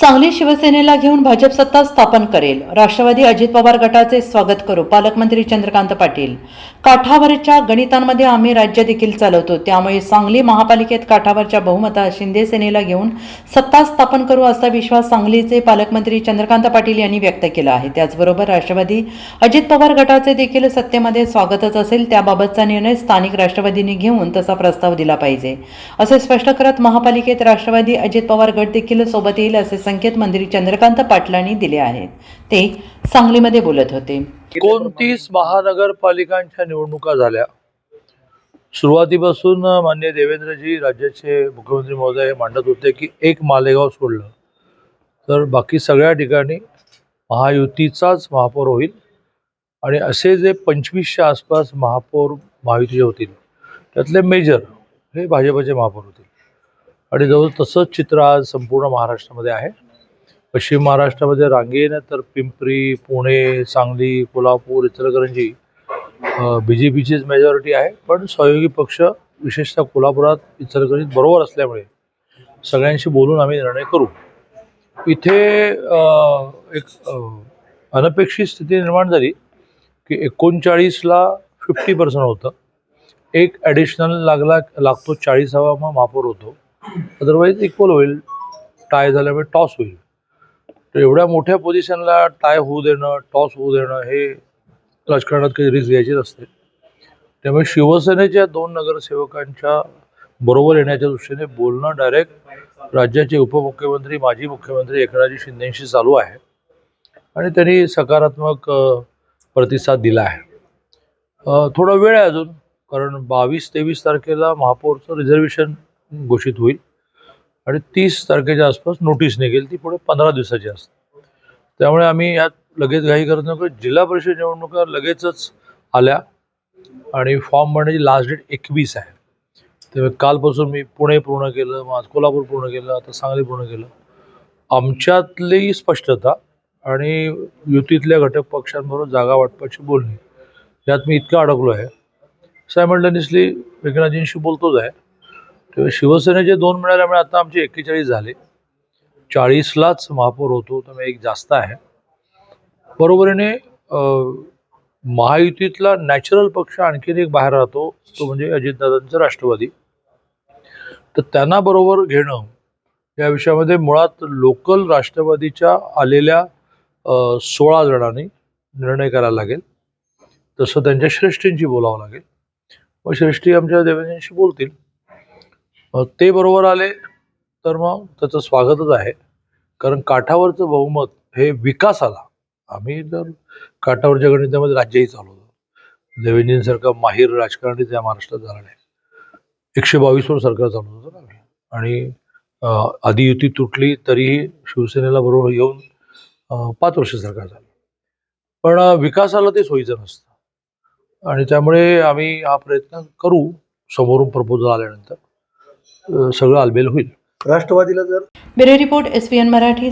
सांगली शिवसेनेला घेऊन भाजप सत्ता स्थापन करेल. राष्ट्रवादी अजित पवार गटाचे स्वागत करू. पालकमंत्री चंद्रकांत पाटील. काठावरच्या गणितांमध्ये आम्ही राज्य देखील चालवतो, त्यामुळे सांगली महापालिकेत काठावरच्या बहुमतात शिंदे सेनेला घेऊन सत्ता स्थापन करू असा विश्वास सांगलीचे पालकमंत्री चंद्रकांत पाटील यांनी व्यक्त केला आहे. त्याचबरोबर राष्ट्रवादी अजित पवार गटाचे देखील सत्तेमध्ये स्वागतच असेल, त्याबाबतचा निर्णय स्थानिक राष्ट्रवादीने घेऊन तसा प्रस्ताव दिला पाहिजे असे स्पष्ट करत महापालिकेत राष्ट्रवादी अजित पवार गट देखील सोबत येईल असे संकेत मंत्री चंद्रकांत पाटलांनी दिले आहेत. ते सांगलीमध्ये बोलत होते. 29 महानगरपालिकांच्या निवडणुका झाल्या. सुरुवातीपासून माननीय देवेंद्रजी राज्याचे मुख्यमंत्री महोदय हे मांडत होते की एक मालेगाव सोडलं तर बाकी सगळ्या ठिकाणी महायुतीचाच महापौर होईल आणि असे जे 25च्या आसपास महापौर महायुतीचे होतील त्यातले मेजर हे भाजपचे महापौर होतील आणि जवळ तसंच चित्र आज संपूर्ण महाराष्ट्रामध्ये आहे. पश्चिम महाराष्ट्रामध्ये रांगेनं तर पिंपरी, पुणे, सांगली, कोल्हापूर, इचलकरंजी BJPचीच मेजॉरिटी आहे, पण सहयोगी पक्ष विशेषतः कोल्हापुरात, इचलकरंजीत बरोबर असल्यामुळे सगळ्यांशी बोलून आम्ही निर्णय करू. इथे एक अनपेक्षित स्थिती निर्माण झाली की 39ला 50% होतं, एक ॲडिशनल लागतो 40वा महापौर होतो, अदरवाईज इक्वल होईल. टाय झाल्यामुळे टॉस होईल. तर एवढ्या मोठ्या पोझिशनला टाय होऊ देणं, टॉस होऊ देणं हे राजकारणात काही रिस्क घ्यायची नसते. त्यामुळे शिवसेनेच्या 2 नगरसेवकांच्या बरोबर येण्याच्या दृष्टीने बोलणं डायरेक्ट राज्याचे उपमुख्यमंत्री, माजी मुख्यमंत्री एकनाथजी शिंदेंशी चालू आहे आणि त्यांनी सकारात्मक प्रतिसाद दिला आहे. थोडा वेळ आहे अजून, कारण 22-23 तारखेला महापौरचं रिझर्वेशन घोषित होईल आणि 30 तारखेच्या आसपास नोटीस निघेल, ती पुढे 15 दिवसाची असते. त्यामुळे आम्ही यात लगेच घाई करत नको. जिल्हा परिषद निवडणुका लगेचच आल्या आणि फॉर्म भरण्याची लास्ट डेट 21 आहे. त्यामुळे कालपासून मी पुणे पूर्ण केलं, मग आज कोल्हापूर पूर्ण केलं, आता सांगली पूर्ण केलं. आमच्यातली स्पष्टता आणि युतीतल्या घटक पक्षांबरोबर जागा वाटपाची बोलणी यात मी इतकं अडकलो आहे. सायमल्टेनियसली एकनाथजींशी बोलतोच आहे. तेव्हा शिवसेनेचे 2 मिळाल्यामुळे आता आमचे 41 झाले. 40लाच महापौर होतो, त्यामुळे एक जास्त आहे. बरोबरीने महायुतीतला नॅचरल पक्ष आणखीन एक बाहेर राहतो, तो म्हणजे अजितदादांचं राष्ट्रवादी. तर त्यांना बरोबर घेणं या विषयामध्ये मुळात लोकल राष्ट्रवादीच्या आलेल्या 16 जणांनी निर्णय करायला लागेल. तसं त्यांच्या श्रेष्ठींशी बोलावं लागेल. मग श्रेष्ठी आमच्या देवेंद्रजींशी बोलतील. ते बरोबर आले तर मग त्याचं स्वागतच आहे, कारण काठावरचं बहुमत हे विकासाला, आम्ही तर काठावरच्या गणितामध्ये राज्यही चालवतो. देवेंद्रजींसारखा माहीर राजकारणी त्या महाराष्ट्रात झाला नाही. 122 वर सरकार चालवत होतं आम्ही आणि आधी युती तुटली तरीही शिवसेनेला बरोबर येऊन 5 वर्ष सरकार झालं. पण विकासाला ते सोयीचं नसतं आणि त्यामुळे आम्ही हा प्रयत्न करू. समोरून प्रपोजल आल्यानंतर सगळं आलबेल होईल. राष्ट्रवादीला जर ब्युरो रिपोर्ट SVN मराठी.